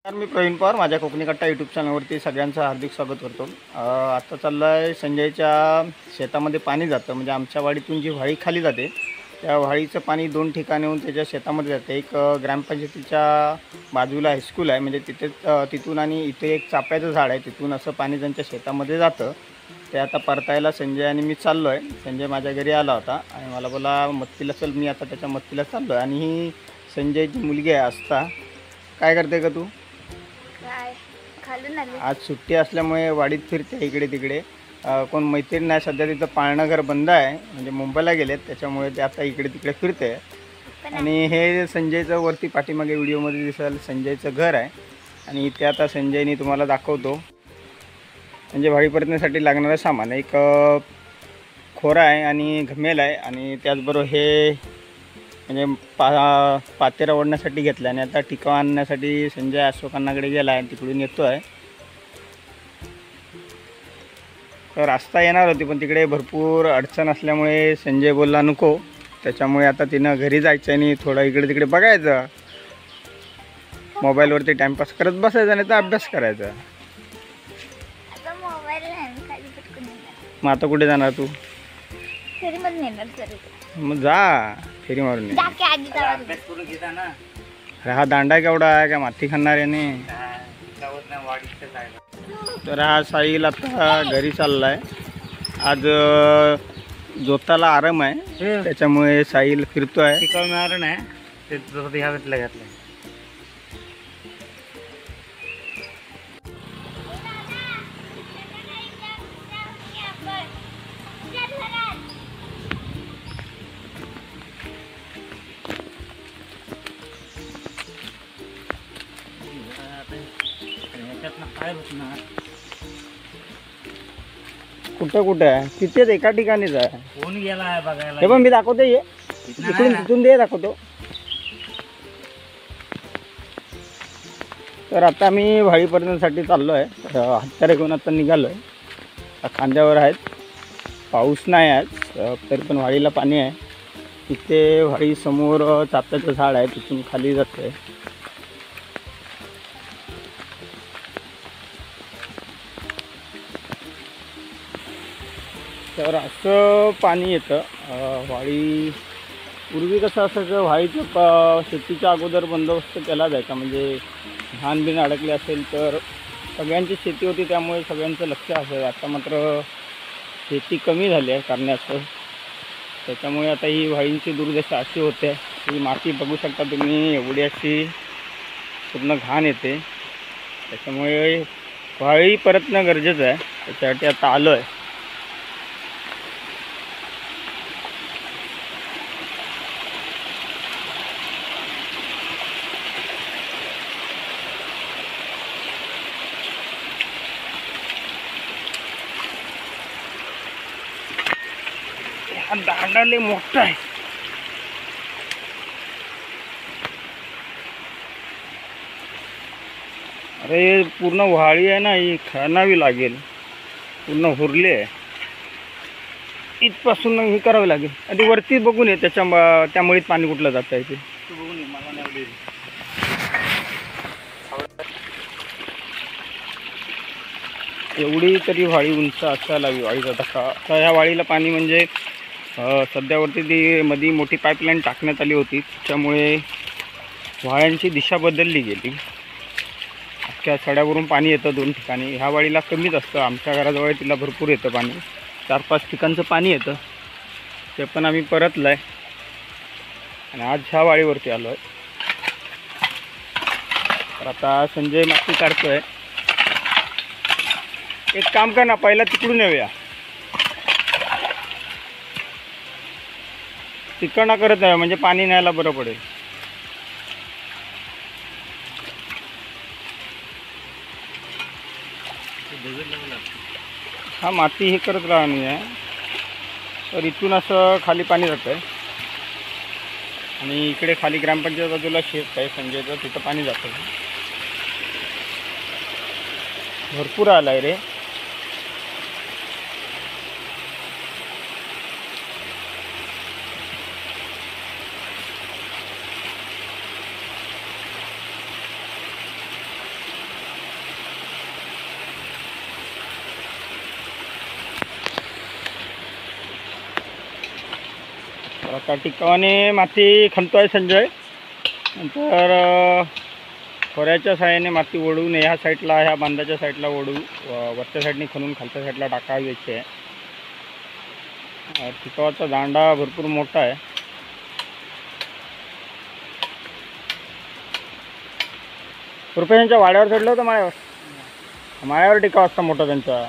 तर मी प्रवीण पवार माझ्या कोकणी कट्टा यूट्यूब चॅनलवरती सगळ्यांचं हार्दिक स्वागत करतो। आता चाललं आहे संजयच्या शेतामध्ये पाणी जातं, म्हणजे आमच्या वाडीतून जी व्हाळी खाली जाते त्या व्हाळीचं पाणी दोन ठिकाणाहून त्याच्या शेतामध्ये जाते। एक ग्रामपंचायतीच्या बाजूला हायस्कूल आहे, म्हणजे तिथून आणि इथे एक चाफ्याचं झाड आहे, तिथून असं पाणी त्यांच्या शेतामध्ये जातं। ते आता परतायला संजय आणि मी चाललो आहे। संजय माझ्या घरी आला होता आणि मला बोला मत्तीला चल, मी आता त्याच्या मत्तीला चाललो आहे। आणि ही संजयची मुलगी आहे आस्था। काय करते का तू? आज सुट्टी असल्यामुळे वाडीत फिरते इकडे तिकडे। कोण मैत्रीण नाही, सध्या तिथं पाळणं घर बंद आहे, म्हणजे मुंबईला गेलेत, त्याच्यामुळे ते आता इकडे तिकडे फिरते। आणि हे संजयचं वरती पाठीमागे व्हिडिओमध्ये दिसेल संजयचं घर आहे। आणि इथे आता संजयनी तुम्हाला दाखवतो म्हणजे व्हाळी परतण्यासाठी लागणारं सामान। एक खोरा आहे आणि घमेल आहे, आणि त्याचबरोबर हे म्हणजे पातेरा ओढण्यासाठी घेतलं आणि आता टिकाव आणण्यासाठी संजय अशोकांनाकडे गेला आहे, तिकडून येतो आहे। तर आस्था येणार होती पण तिकडे भरपूर अडचण असल्यामुळे संजय बोलला नको, त्याच्यामुळे आता तिनं घरी जायचं आणि थोडं इकडे तिकडे बघायचं, मोबाईलवरती टाइमपास करत बसायचं नाही तर अभ्यास करायचा। मग आता कुठे जाणार तू? मग जा फेरी मारून। अरे हा दांडा केवढा आहे, का माती खाणार याने? तर हा साहिल आता घरी चाललाय। आज जोताला आराम आहे, त्याच्यामुळे साहिल फिरतोय। टिकाव मिळणार नाही ते ह्या घेतलं घातलं। कुठं कुठं आहे? तिथेच एका ठिकाणीच आहे। कोण गेला आहे बघायला? हे पण मी दाखवतो, ये तिथून दे दाखवतो। तर आता मी व्हाळी परतण्यासाठी चाललो आहे, हत्यारे घेऊन आता निघालो आहे। खांद्यावर आहेत, पाऊस नाही आज, तरी पण व्हाळीला पाणी आहे। इथे व्हाळी समोर चाफ्याचं झाड आहे, तिथून खाली जातं आहे। तर असं पाणी येतं व्हाळी। पूर्वी कसं असायचं, व्हाळीचं शेतीच्या अगोदर बंदोबस्त केला जायचा, म्हणजे घाण बिन अडकले असेल तर सगळ्यांची शेती होती, त्यामुळे सगळ्यांचं लक्ष असेल। आता मात्र शेती कमी झाली आहे करण्याचं, त्याच्यामुळे आता ही व्हाळींची दुर्दशा अशी होते। ही माती बघू शकता तुम्ही, एवढी अशी पूर्ण घाण येते, त्याच्यामुळे व्हाळी परतणं गरजेचं आहे। त्याच्यासाठी आता आलो आहे। हा दांडा लय मोठा आहे। अरे पूर्ण व्हाळी आहे ना, ही खणावी लागेल, पूर्ण हुरली आहे, इथपासून हे करावं लागेल। आणि वरती बघून ये त्यामुळे पाणी कुठलं जातं आहे ते बघून ये। मला नाही एवढी तरी व्हाळी उंच असायला हवी व्हाळीचा धक्का। तर ह्या व्हाळीला पाणी म्हणजे सध्यावरती ती मध्ये मोठी पाईपलाईन टाकण्यात आली होती, त्याच्यामुळे व्हाळ्यांची दिशा बदलली गेली। अख्ख्या सड्यावरून पाणी येतं दोन ठिकाणी। ह्या वाडीला कमीच असतं, आमच्या घराजवळ तिला भरपूर येतं पाणी, 4-5 ठिकाणचं पाणी येतं, ते पण आम्ही परतलं आहे आणि आज ह्या वाडीवरती आलो आहे। तर आता संजय माती काढतो आहे। एक काम कर ना, पहिला तिकडून येऊया, तिकडनं करत आहे, म्हणजे पाणी न्यायला बरं पडेल। हा माती हे करत राहणी आहे, तर इथून असं खाली पाणी जातं आहे आणि इकडे खाली ग्रामपंचायत बाजूला शेत आहे संजयचं, तिथं पाणी जातं। भरपूर आलं आहे रे। तर आता टिकावाने माती खणतोय संजय. नंतर खोऱ्याच्या साहाय्याने माती ओढून ह्या साईडला, ह्या बांधाच्या साईडला ओढू, वरच्या साईडने खणून खालच्या साईडला टाकायचे आहे. टिकावाचा दांडा भरपूर मोठा आहे. रुपयांच्या वाड्यावर चढलं होतं माळ्यावर टिकाव असता मोठा त्यांचा.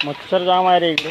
मच्छर जाम आहे रे इकडे.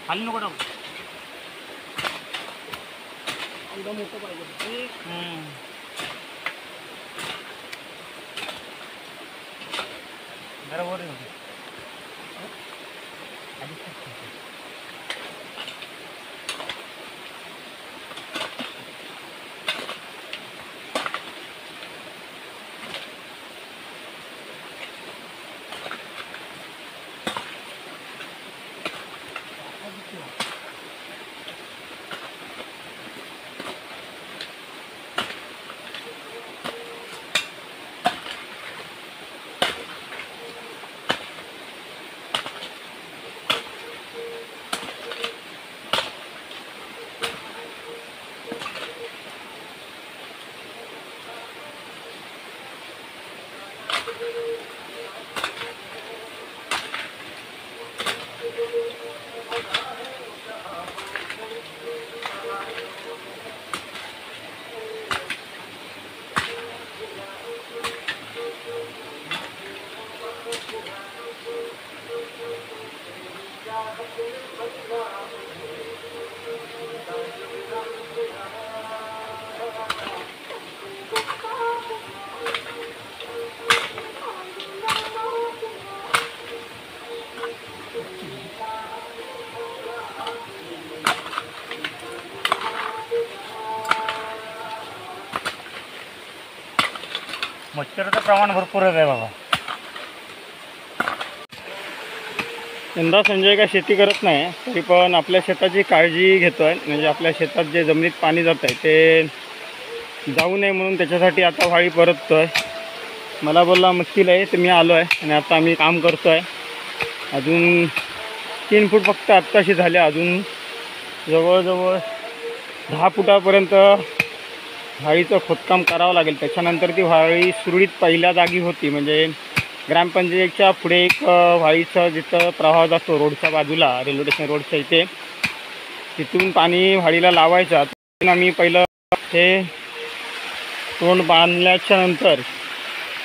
खाली नको टाकू. एकदम मोठं पाहिजे. बरोबर. मच्छराचं प्रमाण भरपूर आहे बाबा. यंदा संजय काय शेती करत नाही, तरी पण आपल्या शेताची काळजी घेतो आहे. म्हणजे आपल्या शेतात जे जमिनीत पाणी जात आहे ते जाऊ नये म्हणून त्याच्यासाठी आता व्हाळी परततो आहे. मला बोलला मस्तीला आहे, तर मी आलो आहे आणि आता आम्ही काम करतो आहे. अजून 3 फूट फक्त आत्ताशी झाले. अजून जवळजवळ 10 फुटापर्यंत व्हाळीचं खोदकाम करावं लागेल. त्याच्यानंतर ती व्हाळी सुरळीत पहिल्या जागी होती. म्हणजे ग्रामपंचायतच्या पुढे एक व्हाळीचं जिथं प्रवाह जातो रोडच्या बाजूला, रेल्वे स्टेशन रोडच्या इथे, तिथून पाणी व्हाळीला लावायचं. आम्ही पहिलं हे तोंड बांधल्याच्या नंतर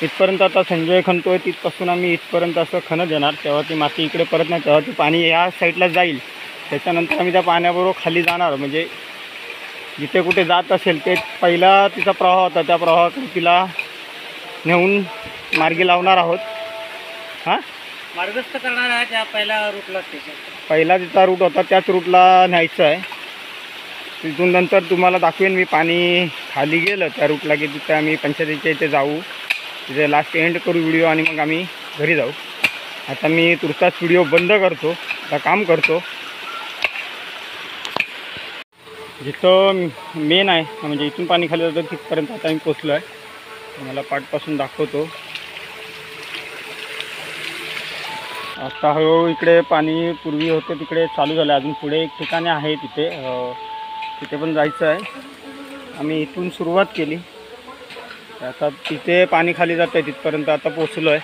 इथपर्यंत आता संजय खणतोय, तिथपासून आम्ही इथपर्यंत असं खणत येणार. तेव्हा ती माती इकडे परत नाही, तेव्हा ती पाणी या साईडला जाईल. त्याच्यानंतर आम्ही त्या पाण्याबरोबर खाली जाणार. म्हणजे जिथे कुठे जात असेल ते पहिला तिचा प्रवाह होता, त्या प्रवाहातून तिला नेऊन मार्गी लावणार आहोत. हां, मार्गस्थ करणार आहे त्या पहिल्या रूटला. पहिला तिचा रूट होता त्याच रूटला न्यायचं आहे. तिथून नंतर तुम्हाला दाखवेन मी पाणी खाली गेलं त्या रूटला की तिथे आम्ही पंचायतीच्या इथे जाऊ, तिथे लास्ट एंड करू व्हिडिओ आणि मग आम्ही घरी जाऊ. आता मी तुर्तास व्हिडिओ बंद करतो, आता काम करतो. जिथं मेन आहे म्हणजे इथून पाणी खाली जातं तिथपर्यंत आता मी पोचलो आहे. मला पाठपासून दाखवतो. आता हळूहळू इकडे पाणी पूर्वी होते तिकडे चालू झालं. अजून पुढे एक ठिकाणी आहे तिथे पण जायचं आहे. आम्ही इथून सुरुवात केली, आता तिथे पाणी खाली जातं आहे, तिथपर्यंत आता पोचलो आहे.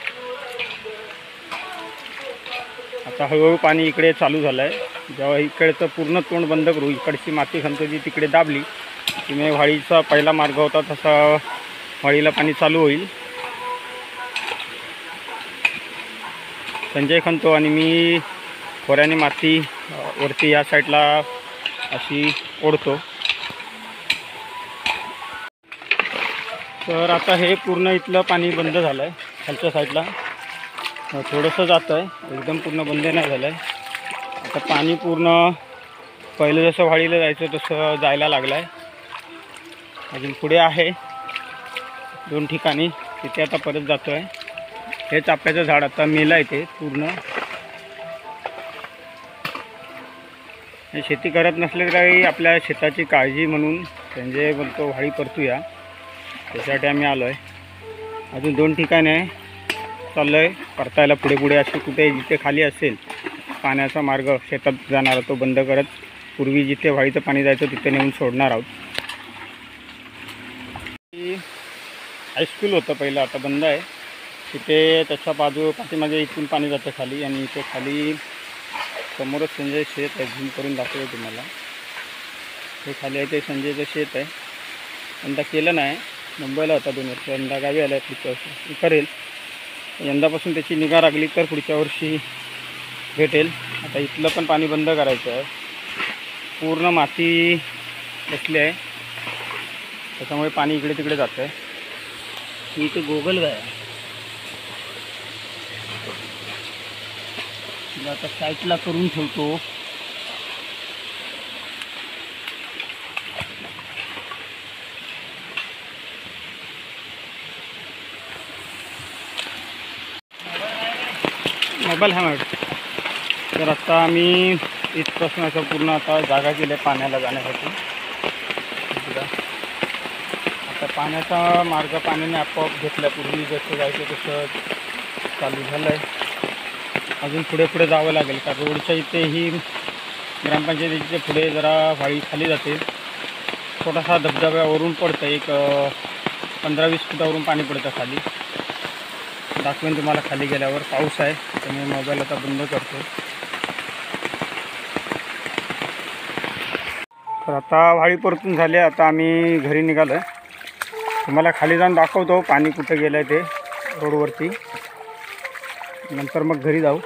आता हळूहळू पाणी इकडे चालू झालं आहे. जेव्हा इकडचं पूर्ण तोंड बंद करू, इकडची माती खंत जी तिकडे दाबली की मग व्हाळीचा पहिला मार्ग होता तसा व्हाळीला पाणी चालू होईल. संजय खंतो आणि मी खोऱ्याने माती वरती या साईडला अशी ओढतो. तर आता हे पूर्ण इथलं पाणी बंद झालं आहे. खालच्या साईडला थोडंसं जातं आहे, एकदम पूर्ण बंद नाही झालं आहे. आता पाणी पूर्ण पहिलं जसं व्हाळीला जायचं तसं जायला लागलं आहे. अजून पुढे आहे 2 ठिकाणी, तिथे आता परत जातो आहे. हे चाफ्याचं झाड आता मेलं आहे ते पूर्ण. हे शेती करत नसले तरी आपल्या शेताची काळजी म्हणून संजय बोलतो व्हाळी परतूया, त्यासाठी आम्ही आलो आहे. अजून 2 ठिकाणी आहे, चाललो आहे परतायला पुढे पुढे. असे कुठे जिथे खाली असेल पाण्याचा मार्ग शेतात जाणारा तो बंद करत पूर्वी जिथे व्हाळीचं पाणी जायचं तिथे नेऊन सोडणार आहोत. हायस्कूल होतं पहिलं, आता बंद आहे. तिथे त्याच्या पाठीमागे इथून पाणी जातं खाली, आणि इथे खाली समोरच संजय शेत आहे. झूम करून दाखवतो तुम्हाला. हे खाली आहे ते संजयचं शेत आहे. यंदा केलं नाही, मुंबईला होता 2 वर्ष, यंदा गावी आला आहे. पुढच्या वर्षी करेल. यंदापासून त्याची निगा लागली तर पुढच्या वर्षी भेटेल. आता इथलं पण पाणी बंद करायचं आहे. पूर्ण माती बसली आहे, त्याच्यामुळे पाणी इकडे तिकडे जातं आहे. इथे गोगलगाय आहे. आता साईडला करून ठेवतो. मोबाईल हा मॅडम. तर आता आम्ही इथपासून असं पूर्ण आता जागा केली आहे पाण्याला जाण्यासाठी. आता पाण्याचा मार्ग पाण्याने आपोआप घेतला. पूर्वी जसं जायचं तसं चालू झालं आहे. अजून पुढे पुढे जावं लागेल, कारण रोडच्या इथेही ग्रामपंचायतीच्या पुढे जरा व्हाळी खाली जाते. छोटासा धबधब्यावरून पडतं, एक 15-20 फुटावरून पाणी पडतं खाली. दाखवेन तुम्हाला खाली गेल्यावर. पाऊस आहे त्यामुळे मोबाईल आता बंद करतो. तर आता व्हाळी परतून झाले. आता आम्ही घरी निघालो आहे. तुम्हाला खाली जाऊन दाखवतो पाणी कुठं गेलं आहे ते रोडवरती, नंतर मग घरी जाऊ.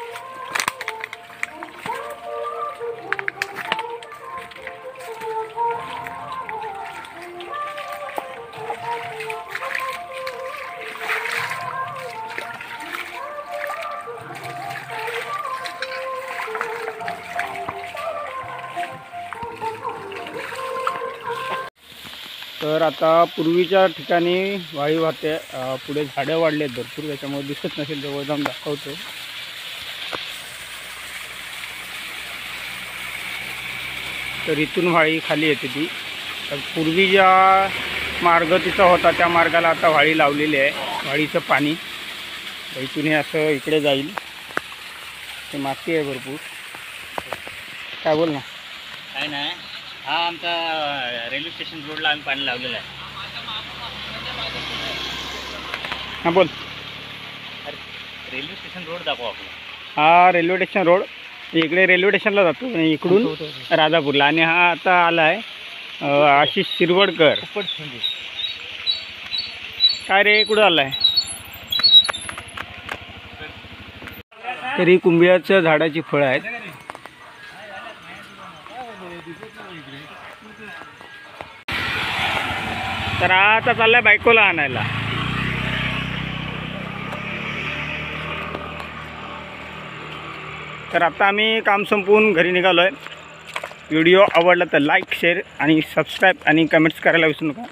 तर आता पूर्वीच्या ठिकाणी व्हाळी वाहते, पुढे झाडं वाढले आहेत भरपूर, त्याच्यामुळे दिसत नसेल, जवळ जाऊन दाखवतो. तर इथून व्हाळी खाली येते ती. तर पूर्वी ज्या मार्ग तिचा होता त्या मार्गाला आता व्हाळी लावलेली आहे. व्हाळीचं पाणी इथून हे असं इकडे जाईल. ते माती आहे भरपूर. काय बोल ना. काय नाही, हा आमचा रेल्वे स्टेशन रोडला आम्ही पाणी लावलेलं आहे. हां बोल. रेल्वे स्टेशन रोड दाखवा आपला. हा रेल्वे स्टेशन रोड. इकडे रेल्वे स्टेशनला जातो आणि इकडून राजापूरला. आणि हा आता आला आहे आशिष शिरवडकर. काय रे, कुठं आला आहे? तरी कुंभियाच्या झाडाची फळं आहेत. तर आता चाललाय बायकोला आणायला. तर आता आम्ही काम संपवून घरी निघालो आहे. व्हिडिओ आवडला तर लाईक, शेअर आणि सबस्क्राईब आणि कमेंट्स करायला विसरू नका.